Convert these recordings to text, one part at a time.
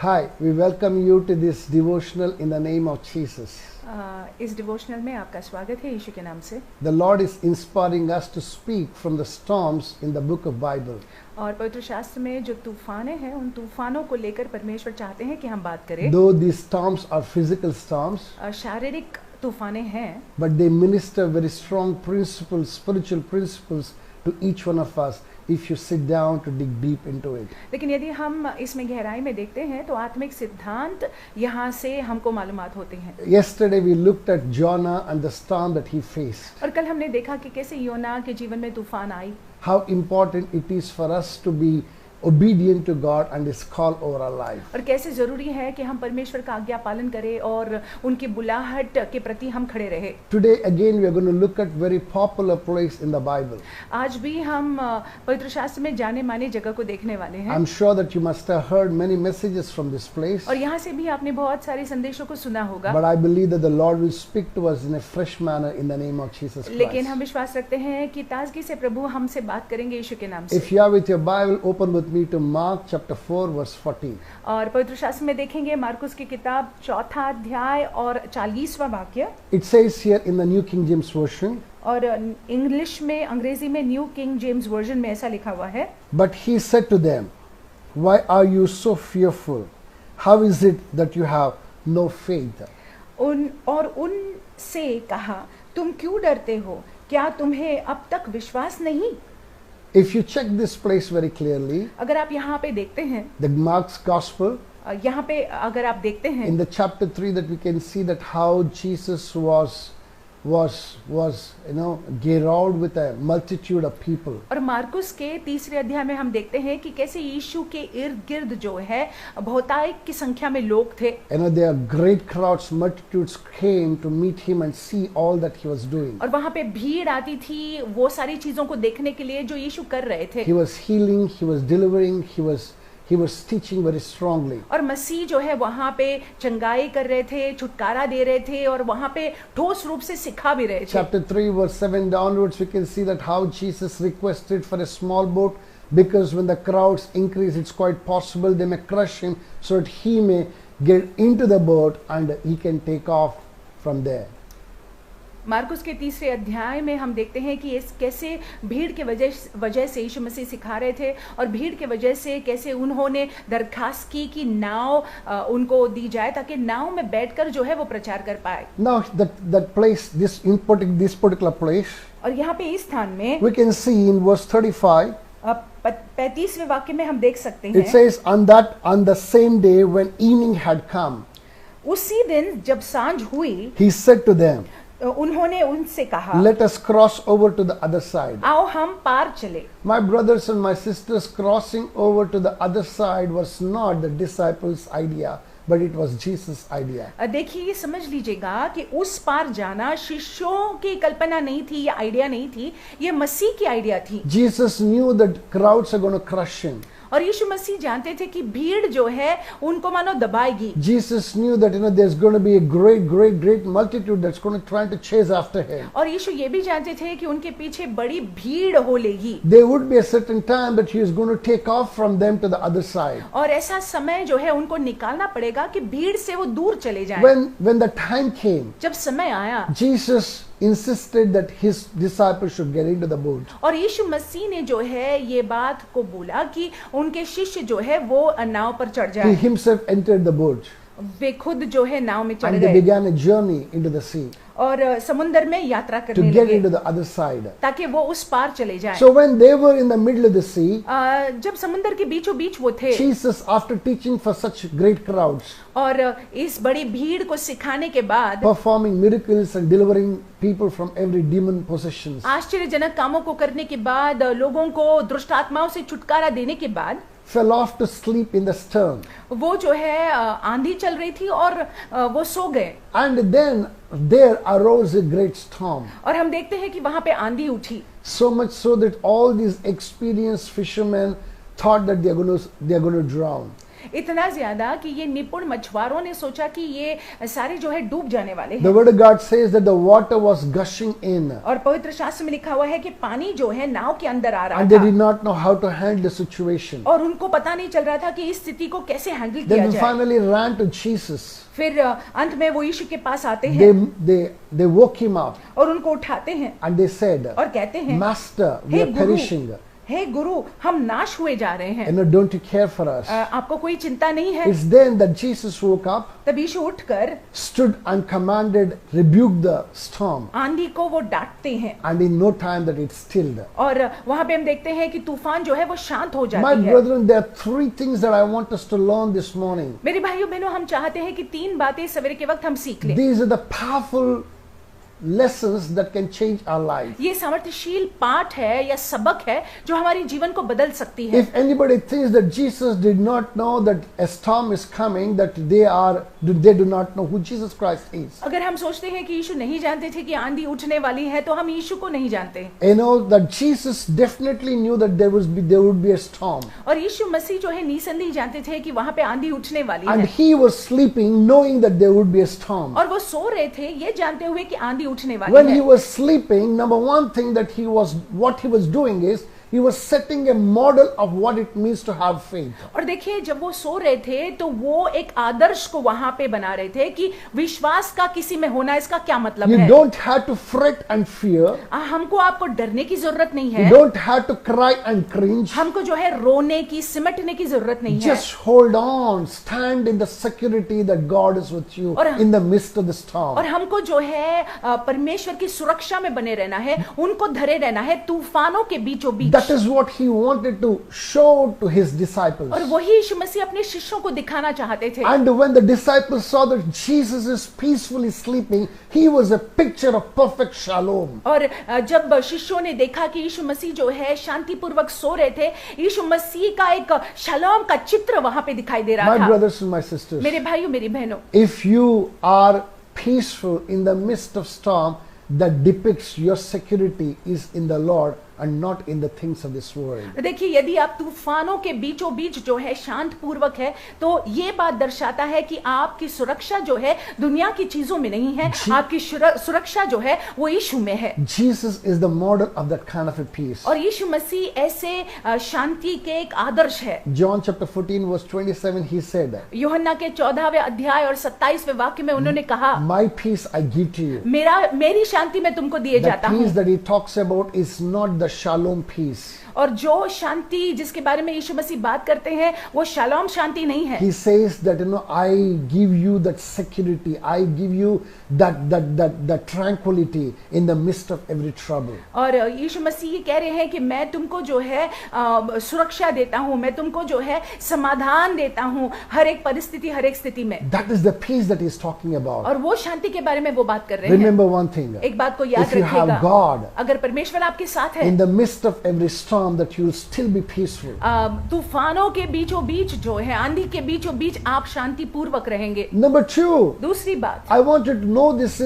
Hi, we welcome you to this devotional in the name of Jesus. इस devotional में आपका स्वागत है यीशु के नाम से। The Lord is inspiring us to speak from the storms in the book of Bible. और पवित्र शास्त्र में जो तूफानें हैं उन तूफानों को लेकर परमेश्वर चाहते हैं कि हम बात करें। Though these storms are physical storms, शारीरिक तूफानें हैं, but they minister very strong principles, spiritual principles to each one of us if you sit down to dig deep into it. लेकिन यदि हम इसमें गहराई में देखते हैं तो आत्मिक सिद्धांत यहाँ से हमको मालूमात होते हैं। Yesterday we looked at Jonah and the storm that he faced. और कल हमने देखा कि कैसे योना के जीवन में तूफान आई। How important it is for us to be obedient to God and His call over our life. और कैसे जरूरी है कि हम परमेश्वर का आज्ञा पालन करें और उनकी बुलाहट के प्रति हम खड़े रहे। Today again we are going to look at very popular place in the Bible. आज भी हम पवित्र शास्त्र में जाने माने जगह को देखने वाले हैं। I'm sure that you must have heard many messages from this place. और यहाँ से भी आपने बहुत सारे संदेशों को सुना होगा। But I believe that the Lord will speak to us in a fresh manner in the name of Jesus Christ. लेकिन हम विश्वास रखते हैं कि ताजगी से प्रभु हमसे बात करेंगे यीशु के नाम से। If you are with your Bible, open with me to Mark chapter 4 verse 40. और पवित्र शास्त्र में देखेंगे मार्कुस की किताब 4 अध्याय और 40वां वाक्य। It says here in the New King James Version. और इंग्लिश में, अंग्रेजी में न्यू किंग जेम्स वर्जन में ऐसा लिखा हुआ है। But he said to them, why are you so fearful? How is it that you have no faith? उनसे कहा, तुम क्यों डरते हो? क्या तुम्हें अब तक विश्वास नहीं? If you check this place very clearly, अगर आप यहाँ पे देखते हैं, the Mark's Gospel, यहाँ पे अगर आप देखते हैं, in the chapter 3 that we can see that how Jesus was garrowed with a multitude of people. और मार्कुस के 3 अध्याय में हम देखते हैं कि कैसे यीशु के इर्द गिर्द जो है बहुतायत की संख्या में लोग थे। There are great crowds, multitudes came to meet him and see all that he was doing. और वहाँ पे भीड़ आती थी वो सारी चीजों को देखने के लिए जो यीशु कर रहे थे। He was healing, he was delivering, he was teaching very strongly. और मसीह जो है वहाँ पे चंगाई कर रहे थे, छुटकारा दे रहे थे और वहाँ पे ठोस रूप से सिखा भी रहे थे। Chapter 3 verse 7 downwards we can see that how Jesus requested for a small boat because when the crowds increase it's quite possible they may crush him so that he may get into the boat and he can take off from there. Marcus के 3 अध्याय में हम देखते हैं कि इस कैसे भीड़ के वजह से यीशु मसीह सिखा रहे थे और भीड़ के वजह से कैसे उन्होंने दरखास्त की कि नाव उनको दी जाए ताकि नाव में बैठकर जो है वो प्रचार कर पाए। Now that place, this particular place, और यहाँ पे इस स्थान में we can see in verse 35. 35वें वाक्य में हम देख सकते हैं। It says on the same day when evening had come. उसी दिन जब सांझ हुई, he said to them, उन्होंने उनसे कहा, let us cross over to the other side. आओ हम पार चले। My brothers and my sisters, crossing over to the other side was not the disciples' idea, but it was Jesus' idea. देखिए ये समझ लीजिएगा कि उस पार जाना शिष्यों की कल्पना नहीं थी या आइडिया नहीं थी, ये मसीह की आइडिया थी। Jesus knew that crowds are going to crush him. और यीशु मसीह जानते थे कि भीड़ जो है उनको मानो दबाएगी। Jesus knew that there's going to be a great multitude that's going to try to chase after him. और यीशु ये भी जानते थे कि उनके पीछे बड़ी भीड़ हो लेगी। There would be a certain time that he is going to take off from them to the other side. और ऐसा समय जो है उनको निकालना पड़ेगा कि भीड़ से वो दूर चले जाएं। When the time came, जब समय आया, Jesus insisted that his disciples should get into the boat. और यीशु मसीह ने जो है ये बात को बोला कि उनके शिष्य जो है वो नाव पर चढ़ जाए। He himself entered the boat. वे खुद जो है नाव में चढ़ And they गए began a journey into the sea और समुद्र में यात्रा to करने get लगे into the other side. ताकि वो उस पार चले जाएं। So when they were in the middle of the sea, जब समुद्र के बीचों बीच वो थे, Jesus, after teaching for such great crowds, और इस बड़ी भीड़ को सिखाने के बाद, performing miracles and delivering people from every demon possessions, आश्चर्यजनक कामों को करने के बाद, लोगों को दुष्ट आत्माओं से छुटकारा देने के बाद, fell off to sleep in the stern. वो जो है आंधी चल रही थी और वो सो गए। And then there arose a great storm. और हम देखते हैं कि वहां पे आंधी उठी। So much so that all these experienced fishermen thought that they are going to drown. इतना ज्यादा कि ये निपुण मछुआरों ने सोचा कि ये सारे जो है डूब जाने वाले The हैं। word of God says that the water was gushing in, और पवित्र शास्त्र में लिखा हुआ है कि पानी जो है नाव के अंदर आ रहा and they did था not know how to handle the situation. और उनको पता नहीं चल रहा था कि इस स्थिति को कैसे हैंडल किया Then they जाए। finally ran to Jesus. फिर अंत में वो यीशु के पास आते They, हैं they woke him up और उनको उठाते हैं and they said, और कहते हैं, Master, we hey are Guru, perishing. हे गुरु, हम नाश हुए जा रहे हैं, Don't you care for us? आपको कोई चिंता नहीं है। It's then that Jesus woke up, तब यीशु उठकर stood and commanded, rebuked the storm, आंधी को वो डांटते हैं and in no time that it stilled. और वहां पे हम देखते हैं कि तूफान जो है वो शांत हो My जाती है। brethren, there are three things that I want us to learn this morning. मेरे भाइयों बहनों, हम चाहते हैं कि 3 बातें सवेरे के वक्त हम सीख लें। These are the powerful lessons that can change our life. ये सामर्थ्यशील पाठ है या सबक है जो हमारे जीवन को बदल सकती है। If anybody thinks that Jesus did not know that a storm is coming, that they do not know who Jesus Christ is. अगर हम सोचते हैं कि यीशु नहीं जानते थे कि आंधी उठने वाली है तो हम यीशु को नहीं जानते। You know that Jesus definitely knew that there would be a storm, और यीशु मसीह जो है निसंदेह जानते थे कि वहां पे आंधी उठने वाली and है he was sleeping knowing that there would be a storm. और वो सो रहे थे ये जानते हुए कि आंधी उठने वाली When है। he was sleeping, number one thing that what he was doing is he was setting a model of what it means to have faith. और देखिए जब वो सो रहे थे तो वो एक आदर्श को वहां पे बना रहे थे कि विश्वास का किसी में होना इसका क्या मतलब You है। don't have to fret and fear. हमको आपको डरने की जरूरत नहीं You है, don't have to cry and cringe. हमको जो है रोने की सिमटने की जरूरत नहीं है। Just hold on, stand in the security that God is with you और- in the midst of the storm. और हमको जो है परमेश्वर की सुरक्षा में बने रहना है, उनको धरे रहना है तूफानों के बीचों बीच। That is what he wanted to show to his disciples. और वही यीशु मसीह अपने शिष्यों को दिखाना चाहते थे। And when the disciples saw that Jesus is peacefully sleeping, he was a picture of perfect shalom. और जब शिष्यों ने देखा कि यीशु मसीह जो है शांतिपूर्वक सो रहे थे, यीशु मसीह का एक शलोम का चित्र वहां पे दिखाई दे रहा My था। brothers and my sisters, मेरे भाइयों मेरी बहनों, if you are peaceful in the midst of storm, that depicts your security is in the Lord and not in the things of this world. देखिए यदि आप तूफानों के बीचों बीच जो है शांत पूर्वक है तो ये बात दर्शाता है कि आपकी सुरक्षा जो है दुनिया की चीजों में नहीं है, आपकी सुरक्षा जो है वो यीशु में है। Jesus is the model of that kind of a peace. और यीशु मसीह ऐसे शांति के एक आदर्श है। John chapter 14 verse 27, he said, यूहन्ना के 14वें अध्याय और 27वें वाक्य में उन्होंने कहा, My peace I give to you. मेरी शांति मैं तुमको दिए The जाता peace हूँ। that he talks about is not the shalom peace. और जो शांति जिसके बारे में यीशु मसीह बात करते हैं वो शालोम शांति नहीं है। He says that I give you that security, I give you that tranquility in the midst of every trouble. और यीशु मसीह ये कह रहे हैं कि मैं तुमको जो है सुरक्षा देता हूँ, मैं तुमको जो है समाधान देता हूँ हर एक परिस्थिति हर एक स्थिति में। That is the peace that he is talking about. और वो शांति के बारे में वो बात कर रहे हैं। Remember one thing, एक बात को याद if you have रखिएगा, God अगर परमेश्वर आपके साथ है in the midst of every storm, that you will still be peaceful. तूफानों के बीचों बीच जो है आंधी के बीचों बीच आप शांति पूर्वक रहेंगे। Number two, दूसरी बात, I want you to know this,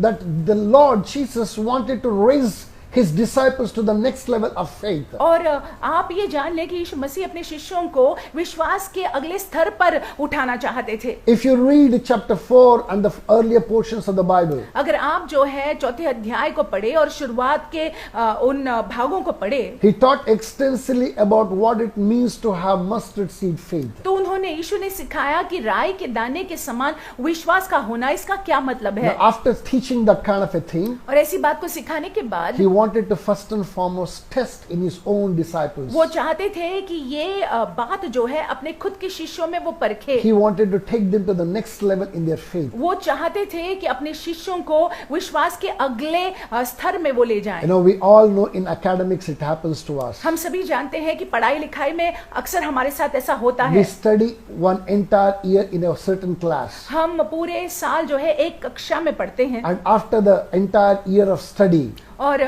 that the Lord Jesus wanted to raise his disciples to the next level of faith. और आप ये जान लें कि यीशु मसीह अपने शिष्यों को विश्वास के अगले स्तर पर उठाना चाहते थे। If you read chapter 4 and the earlier portions of the Bible, अगर आप जो है 4थे अध्याय को पढ़े और शुरुआत के उन भागों को पढ़े he taught extensively about what it means to have mustard seed faith. तो उन्होंने यीशु ने सिखाया कि राई के दाने के समान विश्वास का होना इसका क्या मतलब है। Now, after teaching that kind of a thing, और ऐसी बात को सिखाने के बाद he wanted to first and foremost test in his own disciples. वो चाहते थे कि ये बात जो है अपने खुद के शिष्यों में वो परखे। He wanted to take them to the next level in their faith. वो चाहते थे कि अपने शिष्यों को विश्वास के अगले स्तर में वो ले जाएं। We all know in academics it happens to us. हम सभी जानते हैं कि पढ़ाई लिखाई में अक्सर हमारे साथ ऐसा होता We है। study one entire year in a certain class, हम पूरे साल जो है एक कक्षा में पढ़ते हैं and after the entire year of study, और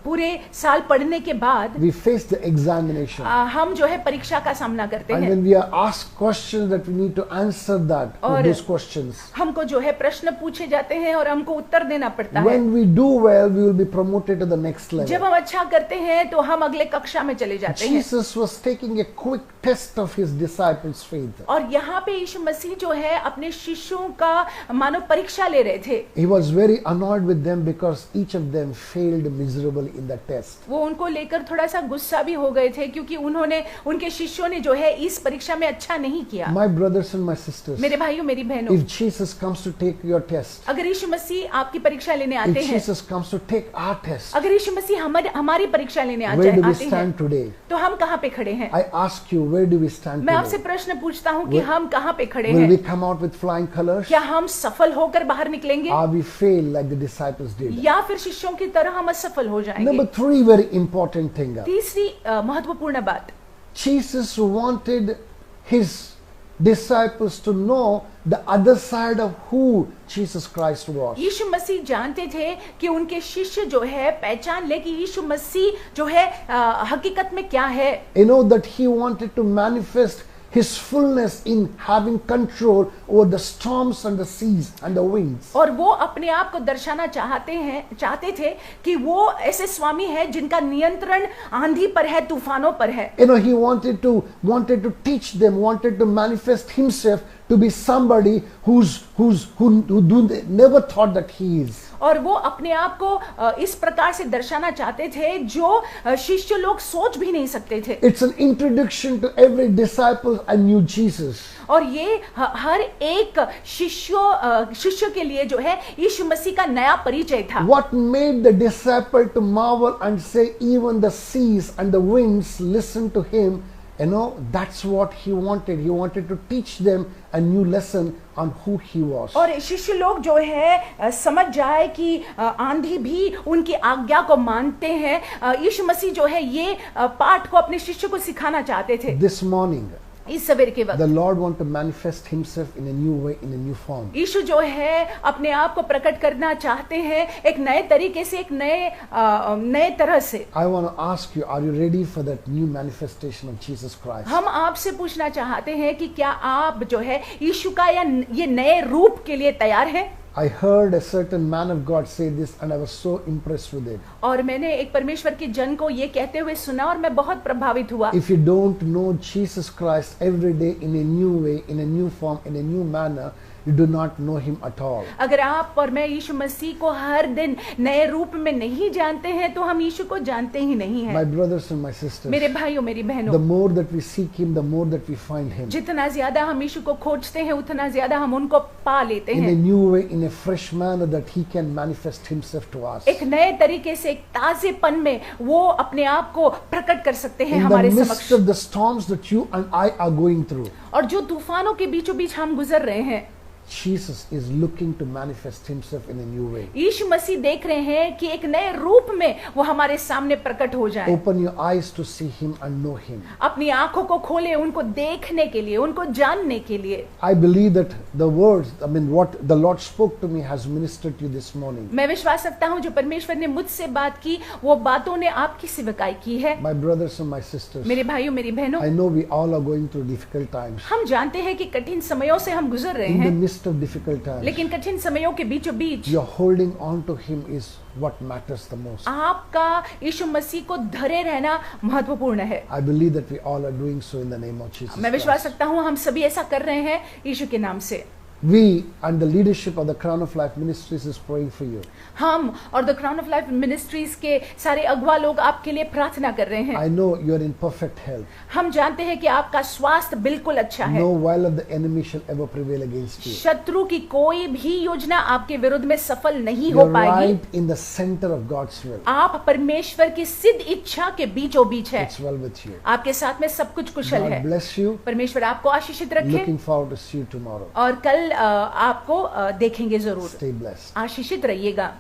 पूरे साल पढ़ने के बाद we face the examination. हम जो है परीक्षा का सामना करते And हैं when we are asked questions that we need to answer that और with those questions. हमको जो है प्रश्न पूछे जाते हैं और हमको उत्तर देना पड़ता है। When we do well, we will be promoted to the next level. जब हम अच्छा करते हैं तो हम अगले कक्षा में चले जाते हैं। Jesus was taking a quick test of his disciples' faith. और यहाँ पे यीशु मसीह जो है अपने शिष्यों का मानो परीक्षा ले रहे थे। He was very annoyed with them because each of them failed miserably in the test. वो उनको लेकर थोड़ा सा गुस्सा भी हो गए थे क्योंकि उन्होंने उनके शिष्यों ने जो है इस परीक्षा में अच्छा नहीं किया। My brothers and my sisters, मेरे भाइयों मेरी बहनों, if Jesus comes to take your test, अगर यीशु मसीह आपकी परीक्षा लेने if आते हैं, Jesus comes to take our test, अगर यीशु मसीह हमारी परीक्षा लेने where do we आते हैं, stand today? तो हम कहाँ पे खड़े हैं? I ask you, where do we stand मैं आपसे today? प्रश्न पूछता हूँ कि हम कहाँ पे खड़े Will we हैं? come out with flying colors? क्या हम सफल होकर बाहर निकलेंगे Or we fail like the disciples did? या फिर शिष्यों की तरह हम असफल हो जाएंगे? Number 3, very important thing. तीसरी महत्वपूर्ण बात, Jesus wanted his disciples to know the other side of who Jesus Christ was. यीशु मसीह जानते थे कि उनके शिष्य जो है पहचान ले कि यीशु मसीह जो है हकीकत में क्या है। You know that he wanted to manifest his fullness in having control over the storms and the seas and the winds. और वो अपने आप को दर्शाना चाहते थे कि वो ऐसे स्वामी है जिनका नियंत्रण आंधी पर है, तूफानों पर है। You know, he wanted to teach them, wanted to manifest himself to be somebody who never thought that he is. और वो अपने आप को इस प्रकार से दर्शाना चाहते थे जो शिष्य लोग सोच भी नहीं सकते थे। It's an introduction to every disciple a new Jesus. और ये हर एक शिष्य के लिए जो है यीशु मसीह का नया परिचय था। What made the disciple to marvel and say, even the seas and the winds listen to him? You know, that's what he wanted. He wanted to teach them a new lesson on who he was. और शिष्य लोग जो है समझ जाए कि आंधी भी उनकी आज्ञा को मानते हैं। यीशु मसीह जो है ये पाठ को अपने शिष्य को सिखाना चाहते थे। This morning, इस सवेर के वक्त the Lord want to manifest himself in a new way, in a new form. यीशु जो है अपने आप को प्रकट करना चाहते हैं एक नए तरीके से, एक नए तरह से। I want to ask you, are you ready for that new manifestation of Jesus Christ? हम आपसे पूछना चाहते हैं कि क्या आप जो है यीशु का या ये नए रूप के लिए तैयार हैं? I heard a certain man of God say this and I was so impressed with it. और मैंने एक परमेश्वर के जन को ये कहते हुए सुना और मैं बहुत प्रभावित हुआ। If you don't know Jesus Christ every day in a new way, in a new form, in a new manner, you do not know him at all. अगर आप और मैं यीशु मसीह को हर दिन नए रूप में नहीं जानते हैं तो हम यीशु को जानते ही नहीं हैं। My brothers and my sisters, मेरे भाइयों मेरी the बहनों, more that we seek him, the more that we find him. जितना ज्यादा हम यीशु को खोजते हैं उतना ज्यादा हम उनको पा लेते In a हैं। new way, in a fresh manner that he can manifest himself to us. एक नए तरीके से, एक ताजेपन में वो अपने आप को प्रकट कर सकते हैं In the हमारे midst समक्ष। of the storms that you and I are going through, और जो तूफानों के बीचों बीच हम गुजर रहे हैं, Jesus is looking to manifest himself in a new way. यीशु मसीह देख रहे हैं कि एक नए रूप में वो हमारे सामने प्रकट हो जाए। Open your eyes to see him and know him. अपनी आंखों को खोले उनको देखने के लिए, उनको जानने के लिए। I believe that the words, what the Lord spoke to me has ministered to you this morning. मैं विश्वास रखता हूँ जो परमेश्वर ने मुझसे बात की वो बातों ने आपकी सेवकाई की है। My brothers and my sisters, मेरे भाइयों मेरी बहनों, I know we all are going through difficult times. हम जानते हैं कि कठिन समयों से हम गुजर रहे In the हैं, midst of difficult times, लेकिन कठिन समयों के बीचों बीच you're holding on to him is what matters the most. आपका यीशु मसीह को धरे रहना महत्वपूर्ण है। I believe that we all are doing so in the name of Jesus मैं विश्वास Christ. रखता हूँ हम सभी ऐसा कर रहे हैं यीशु के नाम से। We and the leadership of the Crown of Life Ministries is praying for you. हम और the crown of life ministries के सारे अगुवा लोग आपके लिए प्रार्थना कर रहे हैं। I know you are in perfect health. हम जानते हैं कि आपका स्वास्थ्य बिल्कुल अच्छा है। No wile of the enemy shall ever prevail against you. शत्रु की कोई भी योजना आपके विरुद्ध में सफल नहीं हो You're पाएगी। right in the center of God's will. आप परमेश्वर की सिद्ध इच्छा के बीचों बीच है। It's well with you. आपके साथ में सब कुछ कुशल God है। bless you. परमेश्वर आपको आशीषित रखे Looking forward to see you tomorrow. और कल आपको देखेंगे जरूर। Stay blessed. आशीषित रहिएगा।